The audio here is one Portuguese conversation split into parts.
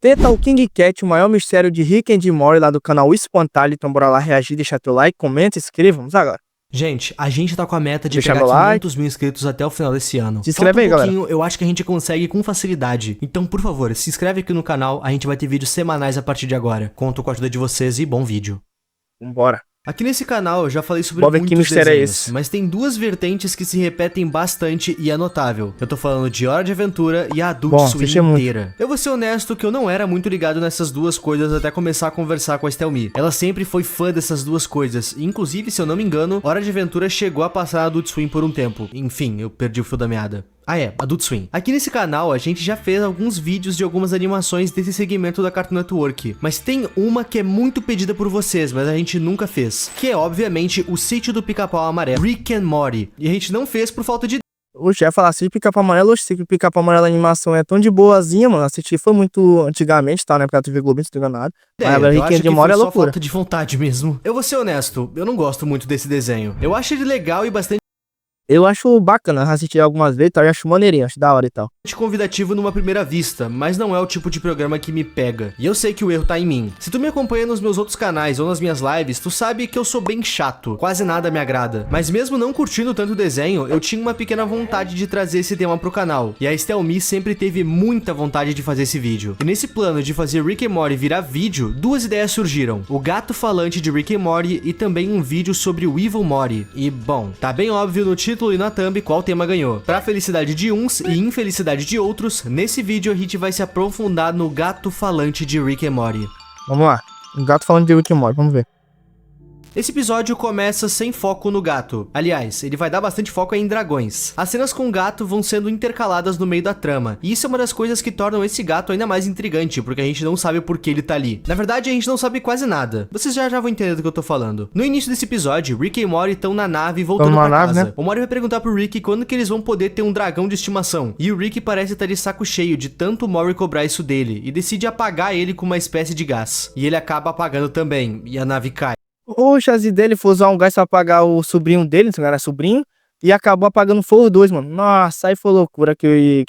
Tenta o King Cat, o maior mistério de Rick and Morty lá do canal Espantalho. Então bora lá reagir, deixar teu like, comenta, inscreva. Vamos agora. Gente, a gente tá com a meta de Deixa pegar meu like. 500 mil inscritos até o final desse ano. Se inscreve aí, galera. Eu acho que a gente consegue com facilidade. Então, por favor, se inscreve aqui no canal, a gente vai ter vídeos semanais a partir de agora. Conto com a ajuda de vocês e bom vídeo. Vambora. Aqui nesse canal eu já falei sobre Bora ver que muitos mistério é desenhos, esse. mas tem duas vertentes que se repetem bastante e é notável. Eu tô falando de Hora de Aventura e a Adult Swim inteira. Eu vou ser honesto que eu não era muito ligado nessas duas coisas até começar a conversar com a Estelmi. Ela sempre foi fã dessas duas coisas, e inclusive, se eu não me engano, Hora de Aventura chegou a passar a Adult Swim por um tempo. Enfim, eu perdi o fio da meada. Adult Swim. Aqui nesse canal a gente já fez alguns vídeos de algumas animações desse segmento da Cartoon Network, mas tem uma que é muito pedida por vocês, mas a gente nunca fez, que é obviamente o Sítio do Pica-Pau Amarelo, Rick and Morty, e a gente não fez por falta de... Oxe, ia falar assim, Pica-Pau Amarelo, oxe, que Pica-Pau Amarelo a animação é tão de boazinha, mano. Assisti foi muito antigamente, tá, né, porque a TV Globo não se enganado. Mas agora Rick and Morty é loucura. Falta de vontade mesmo. Eu vou ser honesto, eu não gosto muito desse desenho. Eu acho ele legal e bastante Eu acho bacana, assisti algumas vezes, tá? Eu acho maneirinho, acho da hora e tal. convidativo numa primeira vista, mas não é o tipo de programa que me pega. E eu sei que o erro tá em mim. Se tu me acompanha nos meus outros canais ou nas minhas lives, tu sabe que eu sou bem chato. Quase nada me agrada. Mas mesmo não curtindo tanto o desenho, eu tinha uma pequena vontade de trazer esse tema pro canal. E a Estelmi sempre teve muita vontade de fazer esse vídeo. E nesse plano de fazer Rick and Morty virar vídeo, duas ideias surgiram. O gato falante de Rick and Morty e também um vídeo sobre o Evil Morty. E, bom, tá bem óbvio no título e na thumb qual tema ganhou. Pra felicidade de uns e infelicidade de outros, nesse vídeo a gente vai se aprofundar no gato falante de Rick and Morty. Vamos lá. Um gato falando de Rick and Morty, vamos ver. Esse episódio começa sem foco no gato. Aliás, ele vai dar bastante foco em dragões. As cenas com o gato vão sendo intercaladas no meio da trama, e isso é uma das coisas que tornam esse gato ainda mais intrigante, porque a gente não sabe por que ele tá ali. Na verdade, a gente não sabe quase nada. Vocês já vão entender do que eu tô falando. No início desse episódio, Rick e Morty estão na nave voltando pra casa. Né? O Morty vai perguntar pro Rick quando que eles vão poder ter um dragão de estimação, e o Rick parece estar de saco cheio de tanto o Morty cobrar isso dele, e decide apagar ele com uma espécie de gás. E ele acaba apagando também, e a nave cai. Oxe, as ideias, ele foi usar um gás pra apagar o sobrinho dele, não era sobrinho, e acabou apagando fogo os dois, mano. Nossa, aí foi loucura que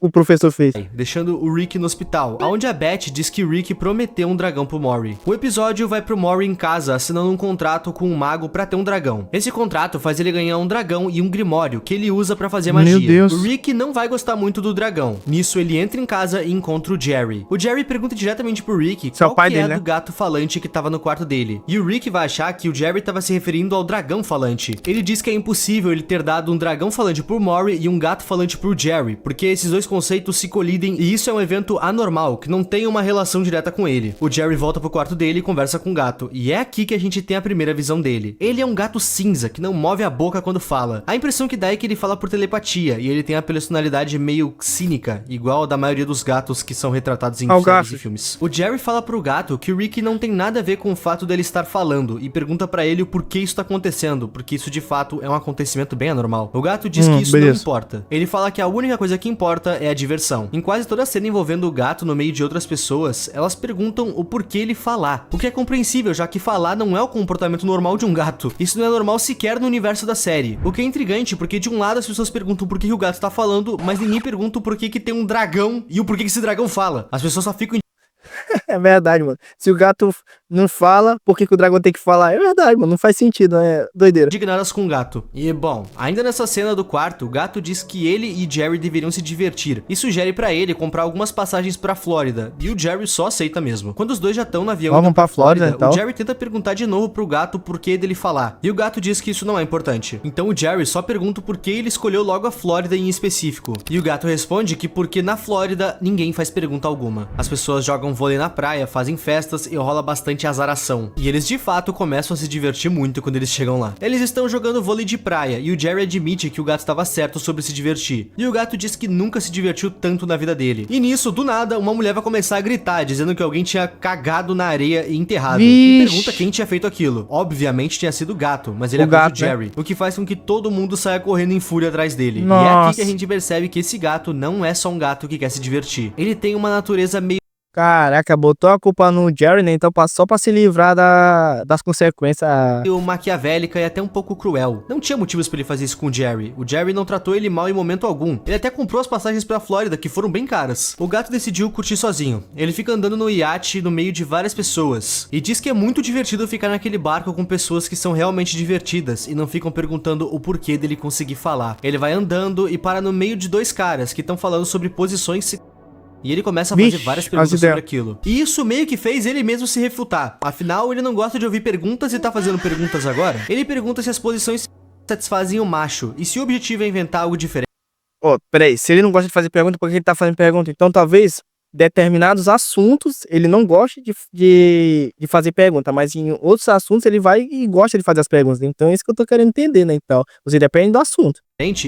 o professor fez. Deixando o Rick no hospital, onde a Beth diz que o Rick prometeu um dragão pro Morty. O episódio vai pro Morty em casa assinando um contrato com um mago pra ter um dragão. Esse contrato faz ele ganhar um dragão e um grimório que ele usa pra fazer magia. Meu Deus. O Rick não vai gostar muito do dragão. Nisso ele entra em casa e encontra o Jerry. O Jerry pergunta diretamente pro Rick qual que é do gato falante que tava no quarto dele. E o Rick vai achar que o Jerry tava se referindo ao dragão falante. Ele diz que é impossível ele ter dado um dragão falante pro Morty e um gato falante pro Jerry, porque esses dois conceitos se colidem e isso é um evento anormal, que não tem uma relação direta com ele. O Jerry volta pro quarto dele e conversa com o gato, e é aqui que a gente tem a primeira visão dele. Ele é um gato cinza, que não move a boca quando fala. A impressão que dá é que ele fala por telepatia, e ele tem a personalidade meio cínica, igual a da maioria dos gatos que são retratados em séries e filmes. O Jerry fala pro gato que o Rick não tem nada a ver com o fato dele estar falando, e pergunta pra ele o porquê isso tá acontecendo, porque isso de fato é um acontecimento bem anormal. O gato diz que isso não importa. Ele fala que a única coisa que importa é a diversão. Em quase toda a cena envolvendo o gato no meio de outras pessoas, elas perguntam o porquê ele falar. O que é compreensível, já que falar não é o comportamento normal de um gato. Isso não é normal sequer no universo da série. O que é intrigante, porque de um lado as pessoas perguntam por que o gato tá falando, mas ninguém pergunta o porquê que tem um dragão e o porquê que esse dragão fala. As pessoas só ficam... É verdade, mano. Se o gato não fala, por que o dragão tem que falar? É verdade, mano. Não faz sentido, é doideira. Indignadas com o gato. E, bom, ainda nessa cena do quarto, o gato diz que ele e Jerry deveriam se divertir e sugere pra ele comprar algumas passagens pra Flórida. E o Jerry só aceita mesmo. Quando os dois já estão no avião vamos pra Flórida, então. O Jerry tenta perguntar de novo pro gato o porquê dele falar. E o gato diz que isso não é importante. Então o Jerry só pergunta o porquê ele escolheu logo a Flórida em específico. E o gato responde que porque na Flórida ninguém faz pergunta alguma. As pessoas jogam vôlei na praia, fazem festas e rola bastante azaração. E eles de fato começam a se divertir muito quando eles chegam lá. Eles estão jogando vôlei de praia e o Jerry admite que o gato estava certo sobre se divertir. E o gato diz que nunca se divertiu tanto na vida dele. E nisso, do nada, uma mulher vai começar a gritar, dizendo que alguém tinha cagado na areia e enterrado. E pergunta quem tinha feito aquilo. Obviamente tinha sido o gato, mas ele é o Jerry. Né? O que faz com que todo mundo saia correndo em fúria atrás dele. Nossa. E é aqui que a gente percebe que esse gato não é só um gato que quer se divertir. Ele tem uma natureza meio Caraca, botou a culpa no Jerry, né? Então só pra se livrar das consequências. O maquiavélica e até um pouco cruel. Não tinha motivos pra ele fazer isso com o Jerry. O Jerry não tratou ele mal em momento algum. Ele até comprou as passagens pra Flórida, que foram bem caras. O gato decidiu curtir sozinho. Ele fica andando no iate no meio de várias pessoas. E diz que é muito divertido ficar naquele barco com pessoas que são realmente divertidas e não ficam perguntando o porquê dele conseguir falar. Ele vai andando e para no meio de dois caras que estão falando sobre posições. E ele começa a fazer várias perguntas sobre aquilo. E isso meio que fez ele mesmo se refutar. Afinal, ele não gosta de ouvir perguntas e tá fazendo perguntas agora. Ele pergunta se as posições satisfazem o macho e se o objetivo é inventar algo diferente. Peraí, se ele não gosta de fazer pergunta, por que ele tá fazendo pergunta? Então talvez determinados assuntos ele não goste de fazer pergunta, mas em outros assuntos ele vai e gosta de fazer as perguntas. Então é isso que eu tô querendo entender, né? Então, você depende do assunto.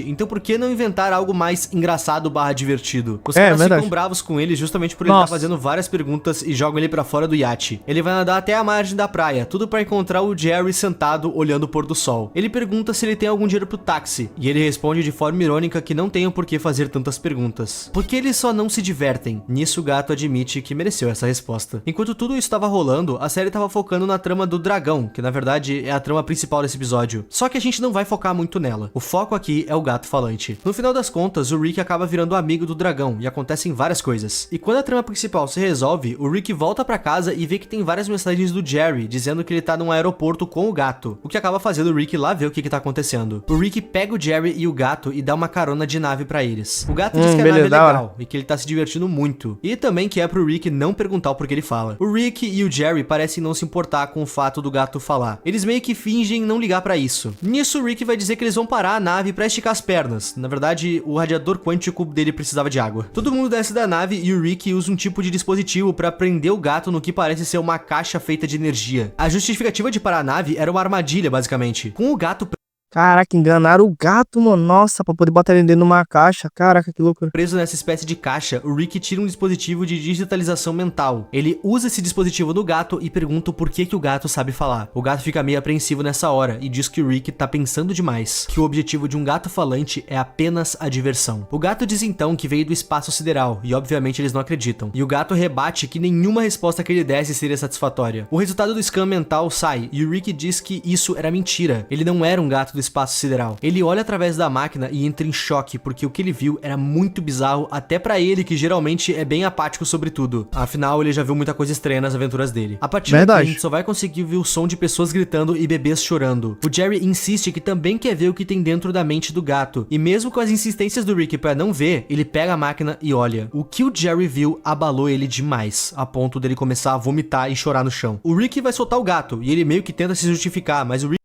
Então por que não inventar algo mais engraçado / divertido? Os caras ficam bravos com ele justamente por ele estar fazendo várias perguntas e jogam ele pra fora do iate. Ele vai nadar até a margem da praia, tudo pra encontrar o Jerry sentado olhando o pôr do sol. Ele pergunta se ele tem algum dinheiro pro táxi, e ele responde de forma irônica que não tem por que fazer tantas perguntas. Porque eles só não se divertem. Nisso o gato admite que mereceu essa resposta. Enquanto tudo isso estava rolando, a série estava focando na trama do dragão, que na verdade é a trama principal desse episódio. Só que a gente não vai focar muito nela. O foco aqui é o gato falante. No final das contas, o Rick acaba virando amigo do dragão e acontecem várias coisas. E quando a trama principal se resolve, o Rick volta pra casa e vê que tem várias mensagens do Jerry dizendo que ele tá num aeroporto com o gato, o que acaba fazendo o Rick lá ver o que tá acontecendo. O Rick pega o Jerry e o gato e dá uma carona de nave pra eles. O gato diz que a nave é legal e que ele tá se divertindo muito. E também que é pro Rick não perguntar o porquê ele fala. O Rick e o Jerry parecem não se importar com o fato do gato falar. Eles meio que fingem não ligar pra isso. Nisso, o Rick vai dizer que eles vão parar a nave pra esticar as pernas. Na verdade, o radiador quântico dele precisava de água. Todo mundo desce da nave e o Rick usa um tipo de dispositivo pra prender o gato no que parece ser uma caixa feita de energia. A justificativa de parar a nave era uma armadilha, basicamente. Com o gato Caraca, enganaram o gato, mano. Nossa, pra poder botar ele dentro de uma caixa. Caraca, que loucura. Preso nessa espécie de caixa, o Rick tira um dispositivo de digitalização mental. Ele usa esse dispositivo no gato e pergunta o porquê que o gato sabe falar. O gato fica meio apreensivo nessa hora e diz que o Rick tá pensando demais, que o objetivo de um gato falante é apenas a diversão. O gato diz então que veio do espaço sideral e obviamente eles não acreditam. E o gato rebate que nenhuma resposta que ele desse seria satisfatória. O resultado do scan mental sai e o Rick diz que isso era mentira. Ele não era um gato do espaço sideral. Ele olha através da máquina e entra em choque, porque o que ele viu era muito bizarro, até pra ele, que geralmente é bem apático sobre tudo. Afinal, ele já viu muita coisa estranha nas aventuras dele. A partir daqui, a gente só vai conseguir ver o som de pessoas gritando e bebês chorando. O Jerry insiste que também quer ver o que tem dentro da mente do gato, e mesmo com as insistências do Rick pra não ver, ele pega a máquina e olha. O que o Jerry viu abalou ele demais, a ponto dele começar a vomitar e chorar no chão. O Rick vai soltar o gato, e ele meio que tenta se justificar, mas o Rick...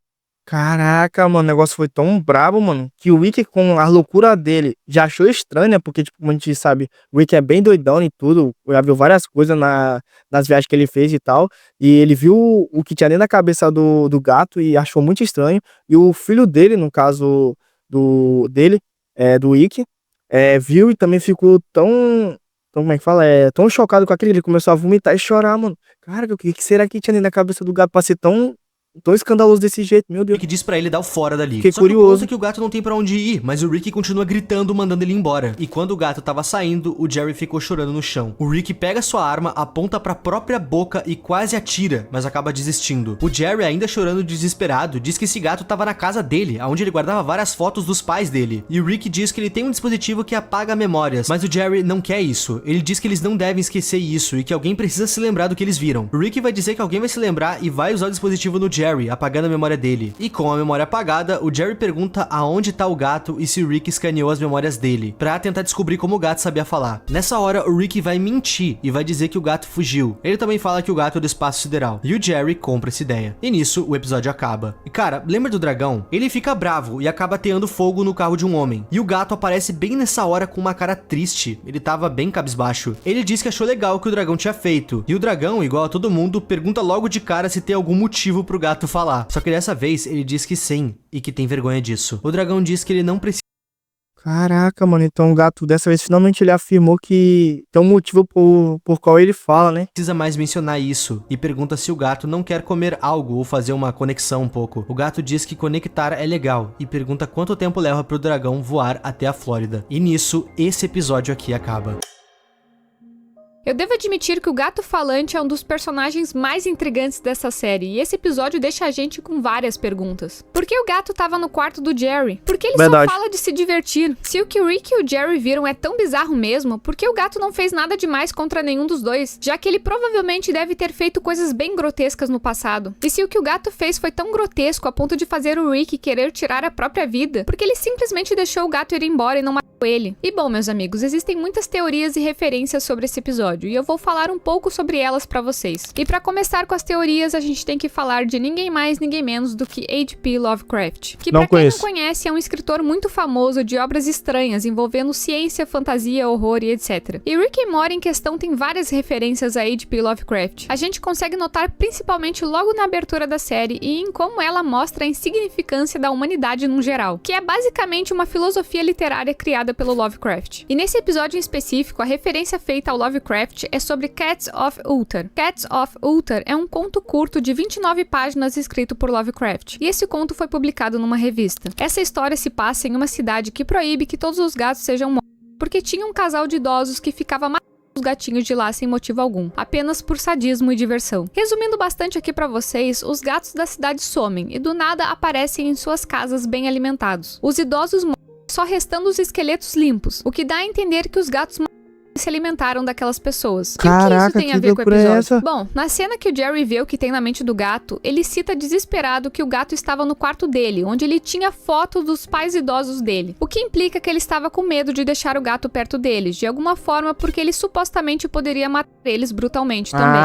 Caraca, mano, o negócio foi tão brabo, mano, que o Rick, com a loucura dele, já achou estranho, né? Porque, tipo, como a gente sabe, o Rick é bem doidão e tudo, já viu várias coisas nas viagens que ele fez e tal, e ele viu o que tinha dentro da cabeça do gato e achou muito estranho, e o filho dele, no caso do Rick, viu e também ficou tão, como é que fala, tão chocado com aquilo, ele começou a vomitar e chorar, mano. Cara, o que será que tinha dentro da cabeça do gato pra ser tão escandaloso desse jeito, meu Deus. O Rick diz pra ele dar o fora dali. Fiquei Só curioso. que o gato não tem pra onde ir, mas o Rick continua gritando, mandando ele embora. E quando o gato tava saindo, o Jerry ficou chorando no chão. O Rick pega sua arma, aponta pra própria boca e quase atira, mas acaba desistindo. O Jerry, ainda chorando desesperado, diz que esse gato tava na casa dele, onde ele guardava várias fotos dos pais dele. E o Rick diz que ele tem um dispositivo que apaga memórias, mas o Jerry não quer isso. Ele diz que eles não devem esquecer isso e que alguém precisa se lembrar do que eles viram. O Rick vai dizer que alguém vai se lembrar e vai usar o dispositivo no Jerry, apagando a memória dele. E com a memória apagada, o Jerry pergunta aonde tá o gato e se o Rick escaneou as memórias dele, pra tentar descobrir como o gato sabia falar. Nessa hora, o Rick vai mentir e vai dizer que o gato fugiu. Ele também fala que o gato é do espaço sideral. E o Jerry compra essa ideia. E nisso, o episódio acaba. E cara, lembra do dragão? Ele fica bravo e acaba ateando fogo no carro de um homem. E o gato aparece bem nessa hora com uma cara triste. Ele tava bem cabisbaixo. Ele diz que achou legal o que o dragão tinha feito. E o dragão, igual a todo mundo, pergunta logo de cara se tem algum motivo pro gato falar. Só que dessa vez ele diz que sim, e que tem vergonha disso. O dragão diz que ele não precisa... Caraca, mano, então o gato dessa vez finalmente ele afirmou que tem um motivo por qual ele fala, né? Precisa mais mencionar isso, e pergunta se o gato não quer comer algo ou fazer uma conexão um pouco. O gato diz que conectar é legal, e pergunta quanto tempo leva pro dragão voar até a Flórida. E nisso, esse episódio aqui acaba. Eu devo admitir que o Gato Falante é um dos personagens mais intrigantes dessa série, e esse episódio deixa a gente com várias perguntas. Por que o gato tava no quarto do Jerry? Por que ele só fala de se divertir? Se o que o Rick e o Jerry viram é tão bizarro mesmo, por que o gato não fez nada demais contra nenhum dos dois? Já que ele provavelmente deve ter feito coisas bem grotescas no passado. E se o que o gato fez foi tão grotesco a ponto de fazer o Rick querer tirar a própria vida, porque ele simplesmente deixou o gato ir embora e não matou ele? E bom, meus amigos, existem muitas teorias e referências sobre esse episódio, e eu vou falar um pouco sobre elas pra vocês. E pra começar com as teorias, a gente tem que falar de ninguém mais, ninguém menos do que H.P. Lovecraft, que pra quem não conhece é um escritor muito famoso de obras estranhas envolvendo ciência, fantasia, horror e etc. E Rick and Morty em questão tem várias referências a H.P. Lovecraft. A gente consegue notar principalmente logo na abertura da série e em como ela mostra a insignificância da humanidade num geral, que é basicamente uma filosofia literária criada pelo Lovecraft. E nesse episódio em específico, a referência feita ao Lovecraft é sobre Cats of Ultar. Cats of Ultar é um conto curto de 29 páginas escrito por Lovecraft, e esse conto foi publicado numa revista. Essa história se passa em uma cidade que proíbe que todos os gatos sejam mortos, porque tinha um casal de idosos que ficava matando os gatinhos de lá sem motivo algum, apenas por sadismo e diversão. Resumindo bastante aqui pra vocês, os gatos da cidade somem e do nada aparecem em suas casas bem alimentados. Os idosos morrem, só restando os esqueletos limpos, o que dá a entender que os gatos se alimentaram daquelas pessoas. Caraca, e o que isso tem a ver com o episódio? É Bom, na cena que o Jerry vê o que tem na mente do gato, ele cita desesperado que o gato estava no quarto dele, onde ele tinha foto dos pais idosos dele, o que implica que ele estava com medo de deixar o gato perto deles, de alguma forma, porque ele supostamente poderia matar eles brutalmente também.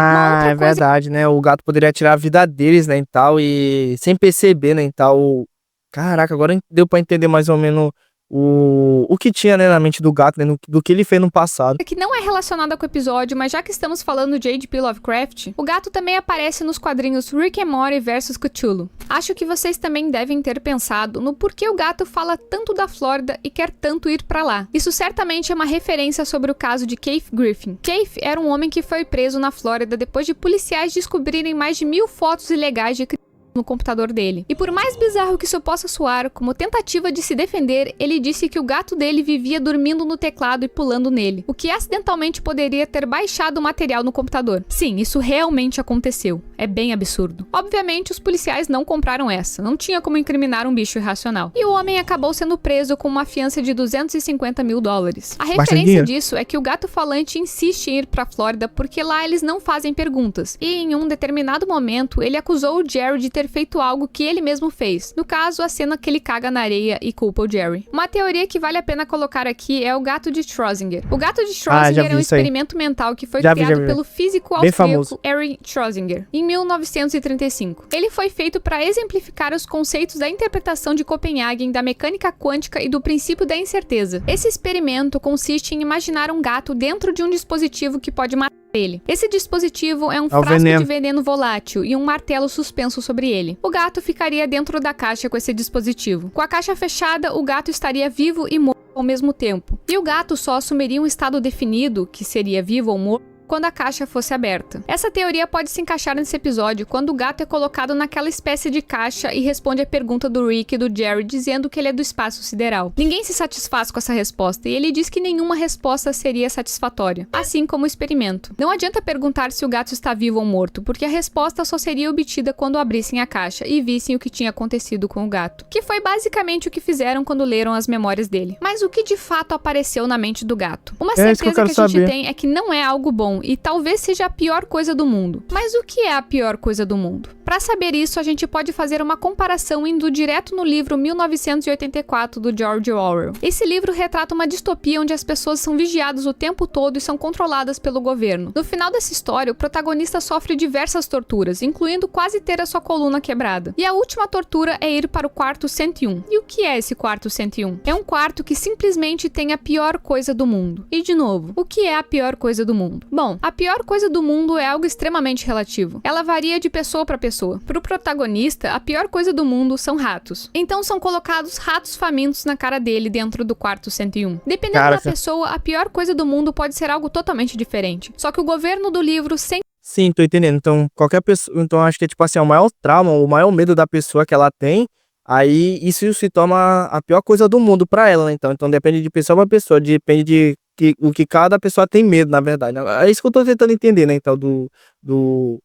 É verdade, né? O gato poderia tirar a vida deles, né, e tal, e sem perceber, né, e tal. Caraca, agora deu pra entender mais ou menos o que tinha, né, na mente do gato, né, do que ele fez no passado. Que não é relacionada com o episódio, mas já que estamos falando de H.P. Lovecraft, o gato também aparece nos quadrinhos Rick and Morty vs Cthulhu. Acho que vocês também devem ter pensado no porquê o gato fala tanto da Flórida e quer tanto ir pra lá. Isso certamente é uma referência sobre o caso de Keith Griffin. Keith era um homem que foi preso na Flórida depois de policiais descobrirem mais de 1000 fotos ilegais de no computador dele. E por mais bizarro que isso possa soar, como tentativa de se defender, ele disse que o gato dele vivia dormindo no teclado e pulando nele, o que acidentalmente poderia ter baixado o material no computador. Sim, isso realmente aconteceu. É bem absurdo. Obviamente, os policiais não compraram essa. Não tinha como incriminar um bicho irracional. E o homem acabou sendo preso com uma fiança de $250 mil. A referência disso é que o gato falante insiste em ir pra Flórida porque lá eles não fazem perguntas. E em um determinado momento, ele acusou o Jerry de ter feito algo que ele mesmo fez. No caso, a cena que ele caga na areia e culpa o Jerry. Uma teoria que vale a pena colocar aqui é o gato de Schrödinger. O gato de Schrödinger é um experimento mental que foi criado pelo físico austríaco Erwin Schrödinger em 1935. Ele foi feito para exemplificar os conceitos da interpretação de Copenhagen, da mecânica quântica e do princípio da incerteza. Esse experimento consiste em imaginar um gato dentro de um dispositivo que pode matar ele. Esse dispositivo é um frasco de veneno volátil e um martelo suspenso sobre ele. O gato ficaria dentro da caixa com esse dispositivo. Com a caixa fechada, o gato estaria vivo e morto ao mesmo tempo. E o gato só assumiria um estado definido, que seria vivo ou morto, quando a caixa fosse aberta. Essa teoria pode se encaixar nesse episódio quando o gato é colocado naquela espécie de caixa e responde a pergunta do Rick e do Jerry dizendo que ele é do espaço sideral. Ninguém se satisfaz com essa resposta e ele diz que nenhuma resposta seria satisfatória, assim como o experimento. Não adianta perguntar se o gato está vivo ou morto, porque a resposta só seria obtida quando abrissem a caixa e vissem o que tinha acontecido com o gato, que foi basicamente o que fizeram quando leram as memórias dele. Mas o que de fato apareceu na mente do gato? Uma certeza que a gente tem é que não é algo bom e talvez seja a pior coisa do mundo. Mas o que é a pior coisa do mundo? Para saber isso, a gente pode fazer uma comparação indo direto no livro 1984 do George Orwell. Esse livro retrata uma distopia onde as pessoas são vigiadas o tempo todo e são controladas pelo governo. No final dessa história, o protagonista sofre diversas torturas, incluindo quase ter a sua coluna quebrada. E a última tortura é ir para o quarto 101. E o que é esse quarto 101? É um quarto que simplesmente tem a pior coisa do mundo. E de novo, o que é a pior coisa do mundo? Bom, a pior coisa do mundo é algo extremamente relativo. Ela varia de pessoa para pessoa. Para o protagonista, a pior coisa do mundo são ratos. Então são colocados ratos famintos na cara dele dentro do quarto 101. Dependendo da pessoa, a pior coisa do mundo pode ser algo totalmente diferente. Só que o governo do livro sempre... Sim, tô entendendo. Então, qualquer pessoa... Então, acho que é tipo assim, o maior trauma, o maior medo da pessoa que ela tem, aí isso se torna a pior coisa do mundo pra ela, né? Então depende de pessoa pra pessoa, depende de o que cada pessoa tem medo, na verdade. É isso que eu tô tentando entender, né, então,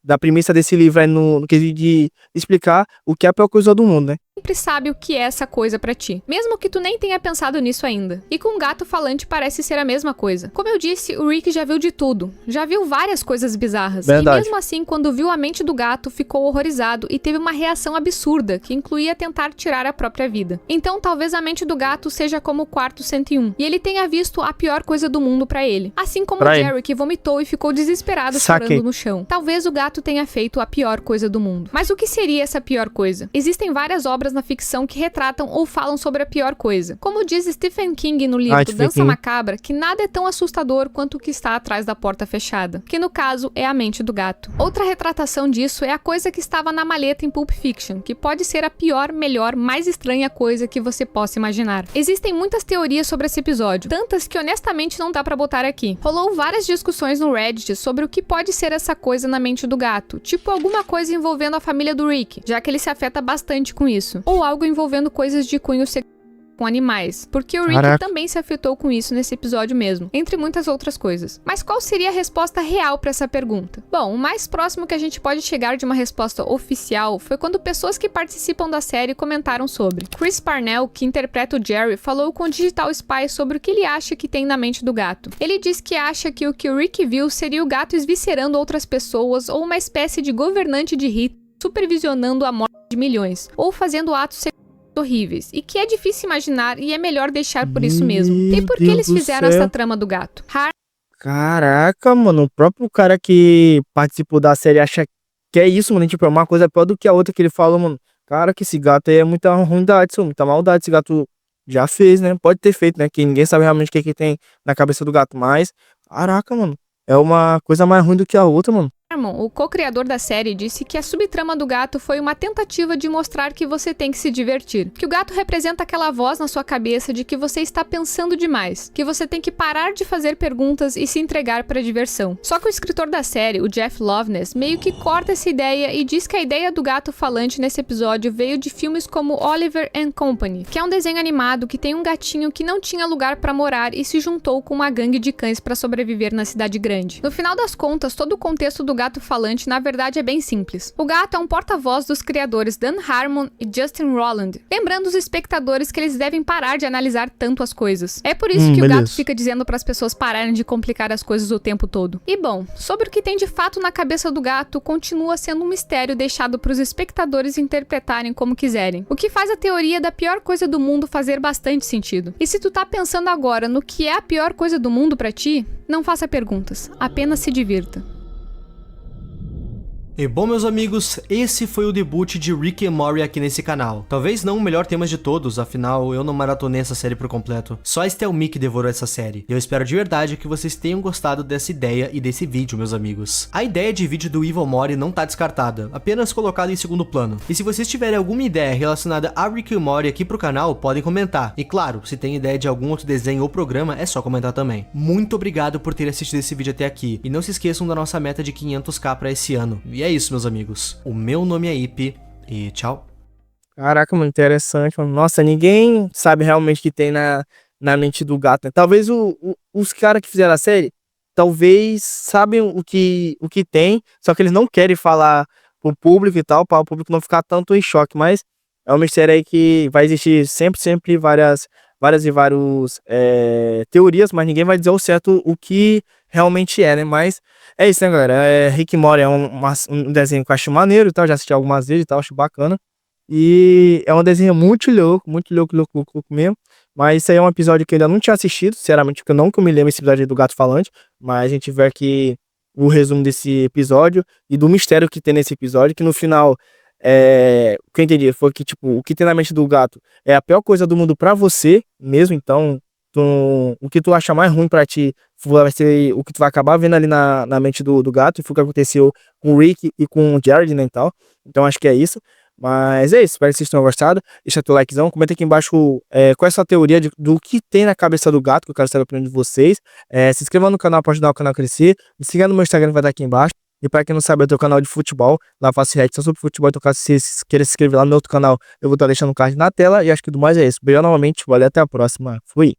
da premissa desse livro aí no quesito de explicar o que é a pior coisa do mundo, né? Sempre sabe o que é essa coisa pra ti, mesmo que tu nem tenha pensado nisso ainda. E com o gato falante parece ser a mesma coisa. Como eu disse, o Rick já viu de tudo, já viu várias coisas bizarras. Verdade. E mesmo assim, quando viu a mente do gato, ficou horrorizado e teve uma reação absurda, que incluía tentar tirar a própria vida. Então talvez a mente do gato seja como o quarto 101, e ele tenha visto a pior coisa do mundo pra ele. Assim como o Jerry, que vomitou e ficou desesperado chorando no chão. Talvez o gato tenha feito a pior coisa do mundo. Mas o que seria essa pior coisa? Existem várias obras na ficção que retratam ou falam sobre a pior coisa. Como diz Stephen King no livro Dança Macabra, que nada é tão assustador quanto o que está atrás da porta fechada, que no caso é a mente do gato. Outra retratação disso é a coisa que estava na maleta em Pulp Fiction, que pode ser a pior, melhor, mais estranha coisa que você possa imaginar. Existem muitas teorias sobre esse episódio, tantas que honestamente não dá pra botar aqui. Rolou várias discussões no Reddit sobre o que pode ser essa coisa na mente do gato, tipo alguma coisa envolvendo a família do Rick, já que ele se afeta bastante com isso, ou algo envolvendo coisas de cunho sexual com animais, porque o Rick também se afetou com isso nesse episódio mesmo, entre muitas outras coisas. Mas qual seria a resposta real pra essa pergunta? Bom, o mais próximo que a gente pode chegar de uma resposta oficial foi quando pessoas que participam da série comentaram sobre. Chris Parnell, que interpreta o Jerry, falou com o Digital Spy sobre o que ele acha que tem na mente do gato. Ele diz que acha que o Rick viu seria o gato esviscerando outras pessoas ou uma espécie de governante de Hitler supervisionando a morte de milhões, ou fazendo atos sexuais horríveis, e que é difícil imaginar e é melhor deixar por isso mesmo. E por que eles fizeram essa trama do gato? Caraca, mano, o próprio cara que participou da série acha que é isso, mano, tipo, é uma coisa pior do que a outra que ele falou, mano. Cara, que esse gato aí é muita ruindade, muita maldade, esse gato já fez, né? Pode ter feito, né? Que ninguém sabe realmente o que tem na cabeça do gato, mas, caraca, mano, é uma coisa mais ruim do que a outra, mano. O co-criador da série disse que a subtrama do gato foi uma tentativa de mostrar que você tem que se divertir, que o gato representa aquela voz na sua cabeça de que você está pensando demais, que você tem que parar de fazer perguntas e se entregar para a diversão. Só que o escritor da série, o Jeff Loveness, meio que corta essa ideia e diz que a ideia do gato falante nesse episódio veio de filmes como Oliver and Company, que é um desenho animado que tem um gatinho que não tinha lugar para morar e se juntou com uma gangue de cães para sobreviver na cidade grande. No final das contas, todo o contexto do gato falante na verdade é bem simples. O gato é um porta-voz dos criadores Dan Harmon e Justin Roiland, lembrando os espectadores que eles devem parar de analisar tanto as coisas. É por isso que o gato fica dizendo para as pessoas pararem de complicar as coisas o tempo todo. E bom, sobre o que tem de fato na cabeça do gato, continua sendo um mistério deixado para os espectadores interpretarem como quiserem. O que faz a teoria da pior coisa do mundo fazer bastante sentido. E se tu tá pensando agora no que é a pior coisa do mundo pra ti, não faça perguntas, apenas se divirta. E bom, meus amigos, esse foi o debut de Rick and Morty aqui nesse canal. Talvez não o melhor tema de todos, afinal eu não maratonei essa série por completo. Só a Estel que devorou essa série. E eu espero de verdade que vocês tenham gostado dessa ideia e desse vídeo, meus amigos. A ideia de vídeo do Evil Morty não tá descartada, apenas colocada em segundo plano. E se vocês tiverem alguma ideia relacionada a Rick and Morty aqui pro canal, podem comentar. E claro, se tem ideia de algum outro desenho ou programa, é só comentar também. Muito obrigado por ter assistido esse vídeo até aqui. E não se esqueçam da nossa meta de 500k pra esse ano. E é isso, meus amigos. O meu nome é Ip e tchau. Caraca, mano, interessante, mano. Nossa, ninguém sabe realmente o que tem na mente do gato, né? Talvez os caras que fizeram a série, talvez sabem o que tem, só que eles não querem falar pro público e tal, para o público não ficar tanto em choque, mas é um mistério aí que vai existir sempre várias teorias, mas ninguém vai dizer ao certo o que realmente é, né? Mas é isso, né, galera? Rick and Morty é um desenho que eu acho maneiro e tal, já assisti algumas vezes e tal, acho bacana. E é um desenho muito louco mesmo. Mas isso aí é um episódio que eu ainda não tinha assistido, sinceramente, porque eu não me lembro esse episódio do Gato Falante. Mas a gente vê aqui o resumo desse episódio e do mistério que tem nesse episódio, que no final, o que eu entendi foi que, tipo, o que tem na mente do gato é a pior coisa do mundo pra você mesmo, então o que tu acha mais ruim pra ti vai ser o que tu vai acabar vendo ali na mente do gato, e foi o que aconteceu com o Rick e com o Jared, né, e tal. Então acho que é isso. Mas é isso, espero que vocês tenham gostado. Deixa teu likezão, comenta aqui embaixo qual é a sua teoria do que tem na cabeça do gato, que eu quero saber a opinião de vocês. Se inscreva no canal para ajudar o canal a crescer. Me siga no meu Instagram, vai estar aqui embaixo. E para quem não sabe, eu tenho um canal de futebol, lá eu faço react sobre futebol, então caso vocês queiram se inscrever lá no meu outro canal, eu vou estar deixando o card na tela. E acho que do mais é isso. Beijo novamente, valeu, até a próxima. Fui!